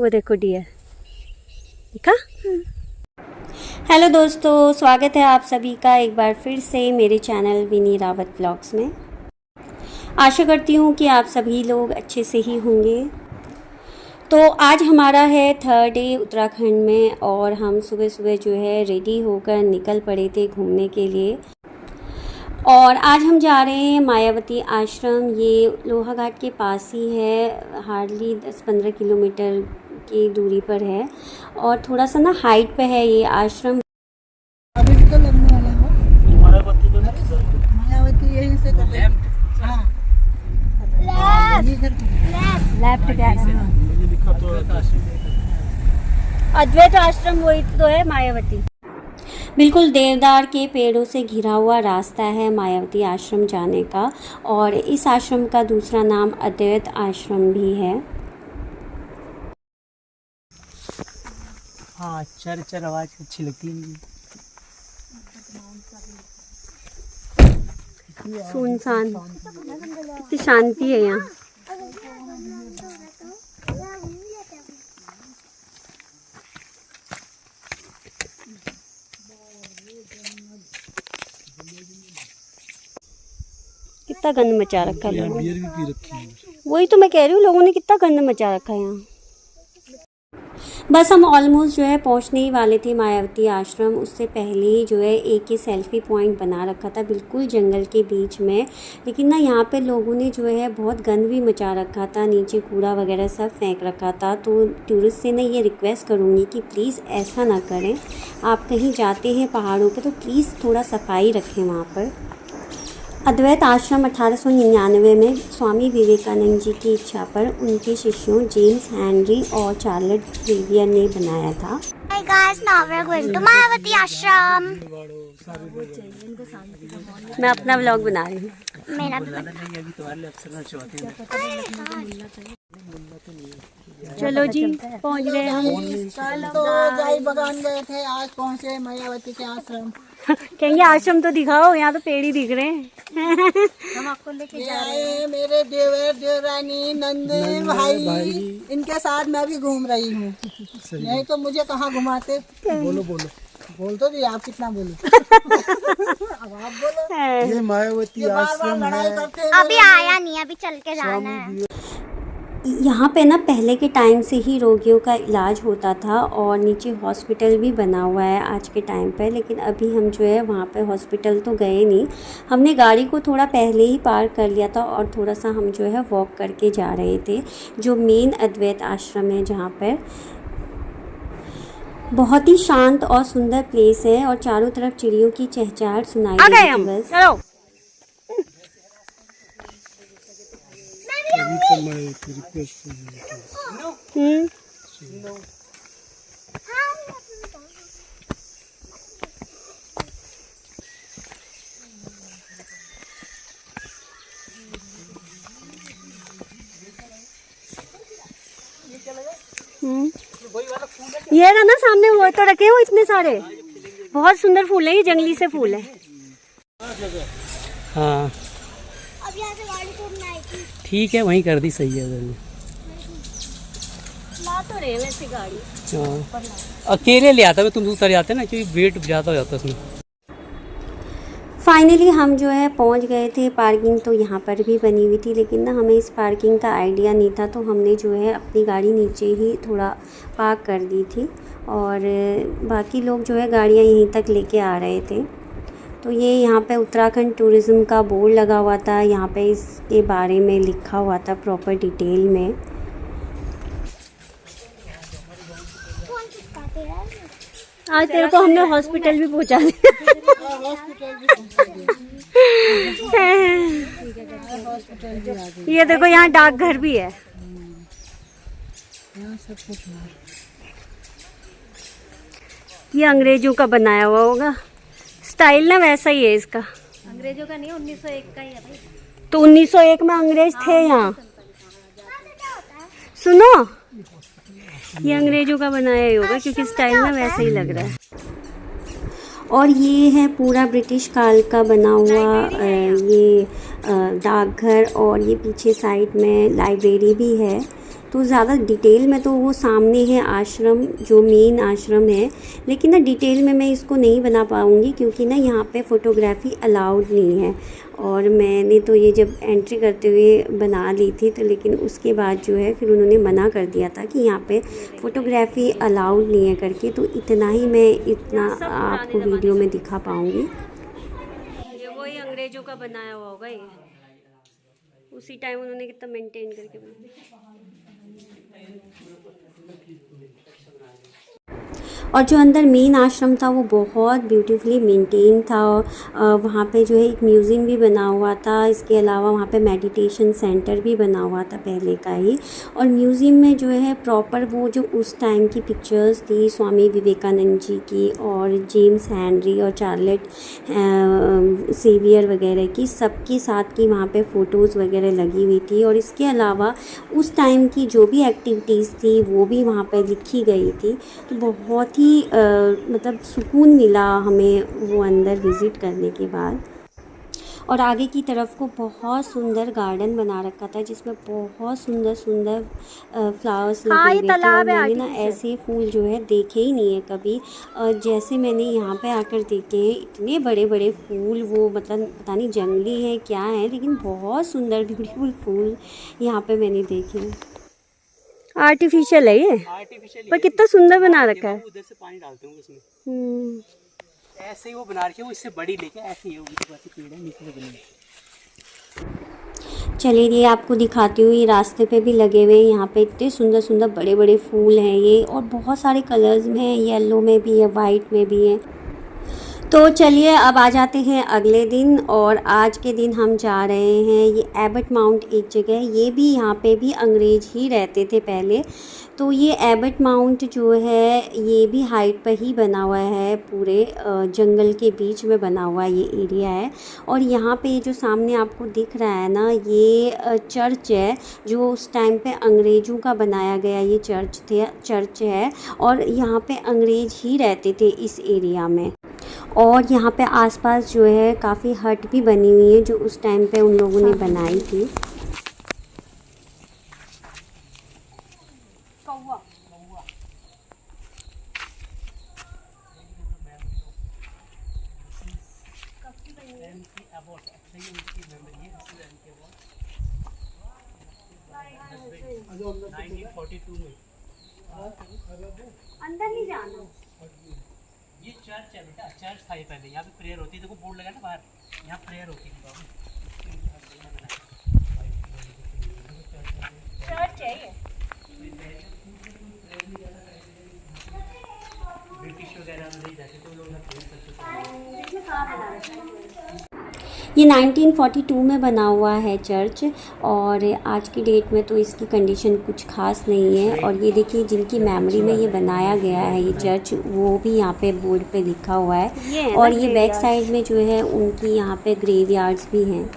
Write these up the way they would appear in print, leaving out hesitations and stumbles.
वो देखो डियर दिखा। हेलो दोस्तों, स्वागत है आप सभी का एक बार फिर से मेरे चैनल विनी रावत ब्लॉग्स में। आशा करती हूँ कि आप सभी लोग अच्छे से ही होंगे। तो आज हमारा है थर्ड डे उत्तराखंड में और हम सुबह सुबह जो है रेडी होकर निकल पड़े थे घूमने के लिए। और आज हम जा रहे हैं मायावती आश्रम। ये लोहाघाट के पास ही है, हार्डली 10-15 किलोमीटर की दूरी पर है और थोड़ा सा ना हाइट पे है ये आश्रम। अभी भी तो लगने वाला हो मायावती यहीं से कर हाँ लेफ्ट क्या अद्वैत आश्रम वही तो है मायावती। बिल्कुल देवदार के पेड़ों से घिरा हुआ रास्ता है मायावती आश्रम जाने का और इस आश्रम का दूसरा नाम अद्वैत आश्रम भी है। हाँ, चर आवाज अच्छी लगती है। सुनसान, कितनी शांति है यहाँ। कितना गंद मचा रखा है लोगों ने। वही तो मैं कह रही हूँ, लोगों ने कितना गंद मचा रखा है यहाँ। बस हम ऑलमोस्ट जो है पहुँचने ही वाले थे मायावती आश्रम। उससे पहले ही जो है एक ही सेल्फी पॉइंट बना रखा था बिल्कुल जंगल के बीच में। लेकिन ना यहाँ पे लोगों ने जो है बहुत गंद भी मचा रखा था, नीचे कूड़ा वगैरह सब फेंक रखा था। तो टूरिस्ट से ना ये रिक्वेस्ट करूँगी कि प्लीज़ ऐसा ना करें। आप कहीं जाते हैं पहाड़ों पर तो प्लीज़ थोड़ा सफाई रखें वहाँ पर। अद्वैत आश्रम 1899 में स्वामी विवेकानंद जी की इच्छा पर उनके शिष्यों जेम्स हेनरी और चार्ल्स जेवियर ने बनाया था। Hey guys, now we're going to Mayawati आश्रम। मैं अपना व्लॉग बना रही हूँ। मेरा भी चलो जी, पहुँच गए हम। कल तो जाई बगान गए थे, आज पहुँचे मायावती के आश्रम। कहेंगे आश्रम तो दिखाओ, यहाँ तो पेड़ ही दिख रहे हैं। हम आपको लेके जा रहे हैं। मेरे देवर देवरानी नंदन भाई, इनके साथ मैं भी घूम रही हूँ। नहीं तो मुझे कहाँ घुमाते। बोलो बोल तो दी, आप कितना बोलो। अब आप बोलो। ये मायावती आश्रम है। अभी आया नहीं, अभी चल के जाना है। यहाँ पे ना पहले के टाइम से ही रोगियों का इलाज होता था और नीचे हॉस्पिटल भी बना हुआ है आज के टाइम पे। लेकिन अभी हम जो है वहाँ पे हॉस्पिटल तो गए नहीं, हमने गाड़ी को थोड़ा पहले ही पार्क कर लिया था और थोड़ा सा हम जो है वॉक करके जा रहे थे जो मेन अद्वैत आश्रम है, जहाँ पर बहुत ही शांत और सुंदर प्लेस है और चारों तरफ चिड़ियों की चहचहाट सुनाई दे रही है। बस ये रहा ना सामने, वो तो रखे हो इतने सारे, बहुत सुंदर फूल है, ये जंगली से फूल है। हाँ अब यहाँ से गाड़ी छोड़ना है। ठीक है, वहीं कर दी, सही है। ला तो रहे वैसे गाड़ी। हाँ, अकेले ले आता मैं, तुम उतर जाते ना, क्योंकि वेट ज़्यादा हो जाता उसमें। फाइनली हम जो है पहुंच गए थे। पार्किंग तो यहाँ पर भी बनी हुई थी, लेकिन ना हमें इस पार्किंग का आइडिया नहीं था, तो हमने जो है अपनी गाड़ी नीचे ही थोड़ा पार्क कर दी थी और बाकी लोग जो है गाड़ियाँ यहीं तक लेके आ रहे थे। तो ये यहाँ पे उत्तराखंड टूरिज़्म का बोर्ड लगा हुआ था, यहाँ पे इसके बारे में लिखा हुआ था प्रॉपर डिटेल में। आज तेरे को हमने हॉस्पिटल भी पहुँचा दिया। ये देखो यहाँ डाकघर भी है। ये अंग्रेजों का बनाया हुआ होगा, स्टाइल ना वैसा ही है इसका। अंग्रेजों का नहीं, 1901 का ही है भाई। तो 1901 में अंग्रेज थे यहाँ। सुनो, ये अंग्रेजों का बनाया ही होगा क्योंकि स्टाइल ना वैसे ही लग रहा है। और ये है पूरा ब्रिटिश काल का बना हुआ ये डाकघर और ये पीछे साइड में लाइब्रेरी भी है। तो ज़्यादा डिटेल में तो वो सामने है आश्रम, जो मेन आश्रम है, लेकिन ना डिटेल में मैं इसको नहीं बना पाऊँगी क्योंकि ना यहाँ पे फ़ोटोग्राफ़ी अलाउड नहीं है। और मैंने तो ये जब एंट्री करते हुए बना ली थी, तो लेकिन उसके बाद जो है फिर उन्होंने मना कर दिया था कि यहाँ पे फ़ोटोग्राफ़ी अलाउड नहीं है करके। तो इतना ही मैं इतना आपको वीडियो में दिखा पाऊँगी। ये वही अंग्रेज़ों का बनाया हुआ होगा, ये उसी टाइम उन्होंने कितना मेंटेन करके बनाया। और जो अंदर मेन आश्रम था वो बहुत ब्यूटीफुली मेंटेन था। वहाँ पे जो है एक म्यूज़ियम भी बना हुआ था, इसके अलावा वहाँ पे मेडिटेशन सेंटर भी बना हुआ था पहले का ही। और म्यूज़ियम में जो है प्रॉपर वो जो उस टाइम की पिक्चर्स थी स्वामी विवेकानंद जी की और जेम्स हेनरी और चार्लेट सेवियर वगैरह की, सबके साथ की वहाँ पे फ़ोटोज़ वगैरह लगी हुई थी। और इसके अलावा उस टाइम की जो भी एक्टिविटीज़ थी वो भी वहाँ पे लिखी गई थी। तो बहुत ही मतलब सुकून मिला हमें वो अंदर विज़िट करने के बाद। और आगे की तरफ को बहुत सुंदर गार्डन बना रखा था जिसमें बहुत सुंदर सुंदर फ्लावर्स लगे हुए थे। और मैंने ना ऐसे फूल जो है देखे ही नहीं है कभी, जैसे मैंने यहाँ पे आकर देखे हैं। इतने बड़े बड़े फूल, वो मतलब पता नहीं जंगली है क्या है, लेकिन बहुत सुंदर ब्यूटीफुल फूल यहाँ पे मैंने देखे हैं। आर्टिफिशियल है ये, पर कितना सुंदर बना रखा है। उधर से पानी डालते होंगे इसमें। ऐसे ही वो बना रखे, वो इससे बड़ी लेके ऐसे ही होगी, तो पेड़ है नीचे से बनी। चलिए ये आपको दिखाती हूँ। ये रास्ते पे भी लगे हुए हैं, यहाँ पे इतने सुंदर सुंदर बड़े बड़े फूल हैं ये, और बहुत सारे कलर्स में हैं, येलो में भी है, वाइट में भी है। तो चलिए अब आ जाते हैं अगले दिन। और आज के दिन हम जा रहे हैं ये एबट माउंट, एक जगह है, ये भी यहाँ पे भी अंग्रेज ही रहते थे पहले। तो ये एबट माउंट जो है ये भी हाइट पर ही बना हुआ है, पूरे जंगल के बीच में बना हुआ ये एरिया है। और यहाँ पे जो सामने आपको दिख रहा है ना, ये चर्च है जो उस टाइम पे अंग्रेज़ों का बनाया गया ये चर्च है। और यहाँ पे अंग्रेज ही रहते थे इस एरिया में। और यहाँ पे आसपास जो है काफ़ी हट भी बनी हुई है जो उस टाइम पे उन लोगों ने बनाई थी। अंदर नहीं जाना। ये चर्च है बेटा, चर्च था ये पहले, यहाँ पे प्रेयर होती है। देखो बोर्ड लगा ना बाहर, यहाँ प्रेयर होती है। चर्च है ये, ब्रिटिश वगैरह नहीं जाते तो लोग ये 1942 में बना हुआ है चर्च। और आज की डेट में तो इसकी कंडीशन कुछ खास नहीं है। और ये देखिए जिनकी मेमोरी में ये बनाया गया है ये चर्च, वो भी यहाँ पे बोर्ड पे लिखा हुआ है। और ये बैक साइड में जो है उनकी यहाँ पे ग्रेवयार्ड्स भी हैं।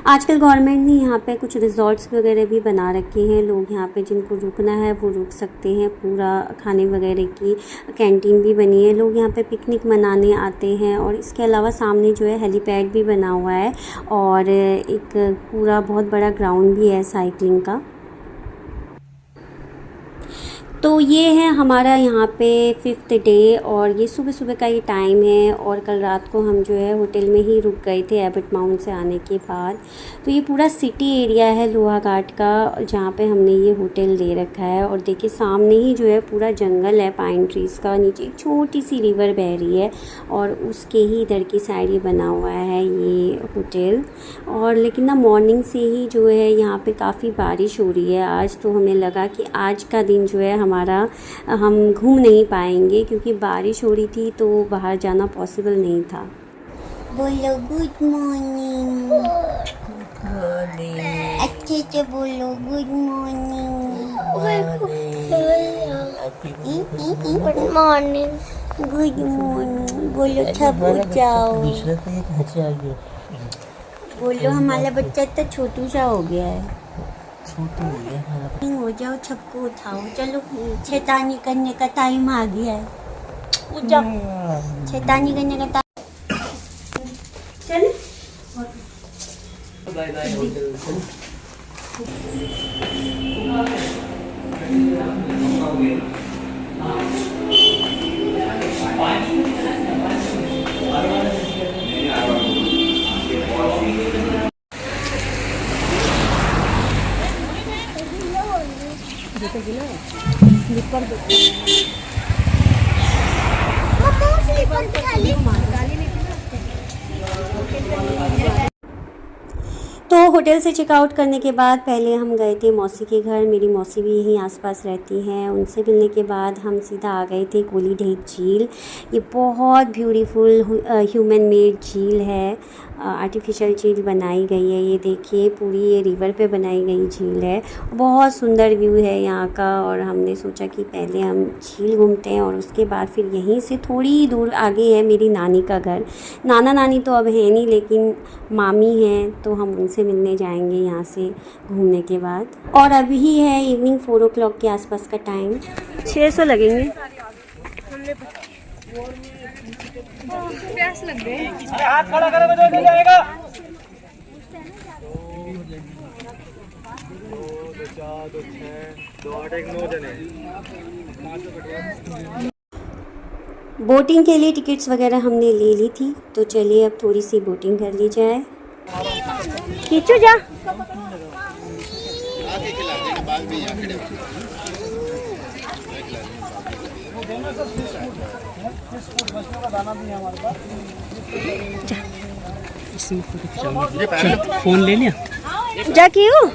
आजकल गवर्नमेंट ने यहाँ पे कुछ रिजॉर्ट्स वगैरह भी बना रखे हैं। लोग यहाँ पे जिनको रुकना है वो रुक सकते हैं। पूरा खाने वगैरह की कैंटीन भी बनी है, लोग यहाँ पे पिकनिक मनाने आते हैं। और इसके अलावा सामने जो है हेलीपैड भी बना हुआ है और एक पूरा बहुत बड़ा ग्राउंड भी है साइकिलिंग का। तो ये है हमारा यहाँ पे 5th डे। और ये सुबह सुबह का ये टाइम है। और कल रात को हम जो है होटल में ही रुक गए थे एबट माउंट से आने के बाद। तो ये पूरा सिटी एरिया है लोहाघाट का, जहाँ पे हमने ये होटल ले रखा है। और देखिए सामने ही जो है पूरा जंगल है पाइन ट्रीज़ का, नीचे एक छोटी सी रिवर बह रही है और उसके ही इधर की साइड ये बना हुआ है ये होटल। और लेकिन ना मॉर्निंग से ही जो है यहाँ पे काफ़ी बारिश हो रही है आज। तो हमें लगा कि आज का दिन जो है हम घूम नहीं पाएंगे क्योंकि बारिश हो रही थी, तो बाहर जाना पॉसिबल नहीं था। बोलो गुड मॉर्निंग। अच्छे से बोलो good morning. Good morning. Good morning बोलो, छप जाओ। बोलो हमारा बच्चा तो छोटू सा हो गया है। हो जाओ, सबको उठाओ, चलो शैतानी करने का टाइम आ गया है। उठ जाओ, शैतानी करने का टाइम। चल बाय बाय होटल। तो होटल से चेकआउट करने के बाद पहले हम गए थे मौसी के घर। मेरी मौसी भी यहीं आसपास रहती हैं। उनसे मिलने के बाद हम सीधा आ गए थे कोली ढेक झील। ये बहुत ब्यूटीफुल ह्यूमन मेड झील है, आर्टिफिशियल झील बनाई गई है। ये देखिए पूरी ये रिवर पे बनाई गई झील है। बहुत सुंदर व्यू है यहाँ का। और हमने सोचा कि पहले हम झील घूमते हैं और उसके बाद फिर यहीं से थोड़ी दूर आगे है मेरी नानी का घर। नाना नानी तो अब है नहीं, लेकिन मामी हैं, तो हम उनसे मिलने जाएंगे यहाँ से घूमने के बाद। और अभी है इवनिंग 4 o'clock के आसपास का टाइम। 600 लगेंगे। प्यास लग गई। हाथ खड़ा करोगे तो नहीं जाएगा। 2 4 2 6 2 8 1 9 जने। बोटिंग के लिए टिकट्स वगैरह हमने ले ली थी, तो चलिए अब थोड़ी सी बोटिंग कर ली जाए। खींचो जा। फोन ले लिया जा क्यों।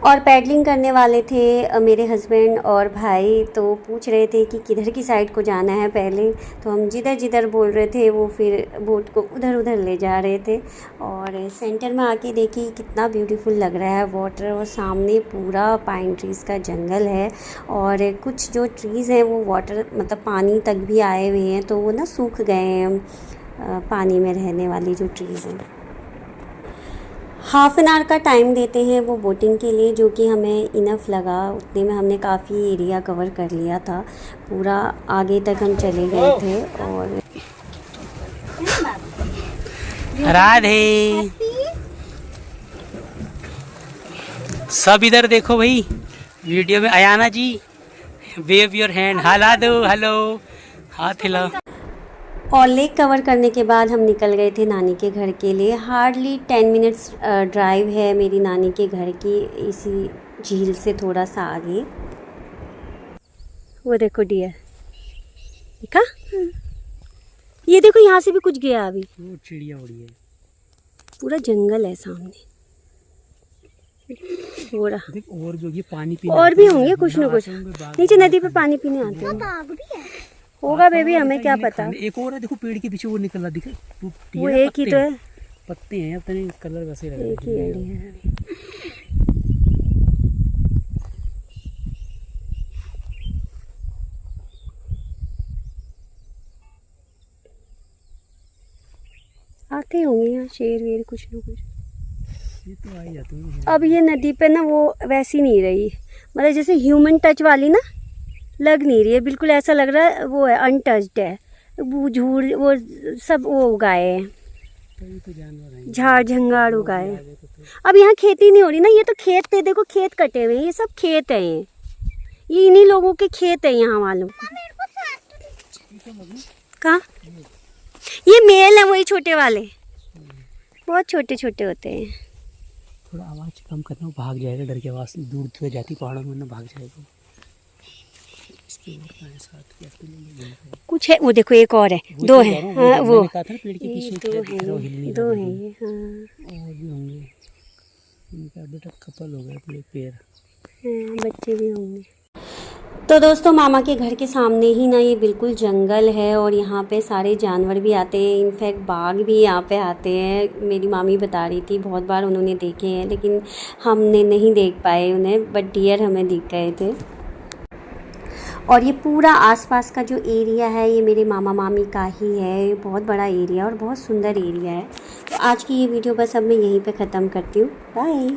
और पैडलिंग करने वाले थे मेरे हस्बैंड और भाई, तो पूछ रहे थे कि किधर की साइड को जाना है पहले। तो हम जिधर जिधर बोल रहे थे वो फिर बोट को उधर उधर ले जा रहे थे। और सेंटर में आके देखिए कितना ब्यूटीफुल लग रहा है वाटर, और सामने पूरा पाइन ट्रीज़ का जंगल है। और कुछ जो ट्रीज़ हैं वो वाटर मतलब पानी तक भी आए हुए हैं, तो वो ना सूख गए हैं पानी में रहने वाली जो ट्रीज़ हैं। हाफ़ एन आवर का टाइम देते हैं वो बोटिंग के लिए, जो कि हमें इनफ लगा। उतने में हमने काफ़ी एरिया कवर कर लिया था, पूरा आगे तक हम चले गए थे। और राधे सब इधर देखो भाई वीडियो में। अयाना जी वेव योर हैंड, हिला दो, हेलो, हाथ हिला। और लेक कवर करने के बाद हम निकल गए थे नानी के घर के लिए। हार्डली 10 मिनट्स ड्राइव है मेरी नानी के घर की, इसी झील से थोड़ा सा आगे। वो देखो डियर, देखा? ये देखो यहाँ से भी कुछ गया अभी। वो चिड़िया उड़ी है। पूरा जंगल है सामने। हो रहा देख और भी होगी पानी पीने। और भी होंगे कुछ ना कुछ, नीचे नदी पे पानी पीने आते हैं। होगा बेबी, हमें क्या पता। एक और है देखो पेड़ के पीछे वो निकल रहा दिखे। वो एक ही तो है, पत्ते हैं, पता नहीं कलर वैसे लग रहा है। एक ही आइडिया है। आते होंगे यहाँ शेर वेर कुछ ना कुछ। ये तो आ ही जाते हैं। अब ये नदी पे ना वो वैसी नहीं रही, मतलब जैसे ह्यूमन टच वाली ना लग नहीं रही है। बिल्कुल ऐसा लग रहा है वो है अनटच्ड है। वो झूड़ वो सब वो उगाए हैं, तो जानवर हैं, झाड़ झंगाड़ उगाए हैं। अब यहाँ खेती नहीं हो रही ना, ये तो खेत थे, देखो खेत कटे हुए हैं, ये सब खेत हैं। ये इन्हीं लोगों के खेत हैं यहाँ वालों के। कहाँ? ये मेल है, वही छोटे वाले, बहुत छोटे छोटे होते हैं। थोड़ा आवाज़ कम करना, वो भाग जाएगा डर के। आवाज़ दूर दूर जाती पहाड़ों में ना, भाग जाएगा। कुछ है वो देखो, एक और है, दो है। हाँ वो कहा था ना पेड़ के पीछे दो हैं, दो हैं ये। हाँ और भी होंगे, इनका बेटा कपल हो गया पूरे पेड़। हाँ, बच्चे भी होंगे। तो दोस्तों मामा के घर के सामने ही ना ये बिल्कुल जंगल है, और यहाँ पे सारे जानवर भी आते हैं। इनफैक्ट बाघ भी यहाँ पे आते हैं। मेरी मामी बता रही थी बहुत बार उन्होंने देखे हैं, लेकिन हमने नहीं देख पाए उन्हें, बट डियर हमें दिख गए थे। और ये पूरा आसपास का जो एरिया है ये मेरे मामा मामी का ही है। ये बहुत बड़ा एरिया और बहुत सुंदर एरिया है। तो आज की ये वीडियो बस अब मैं यहीं पे ख़त्म करती हूँ। बाय।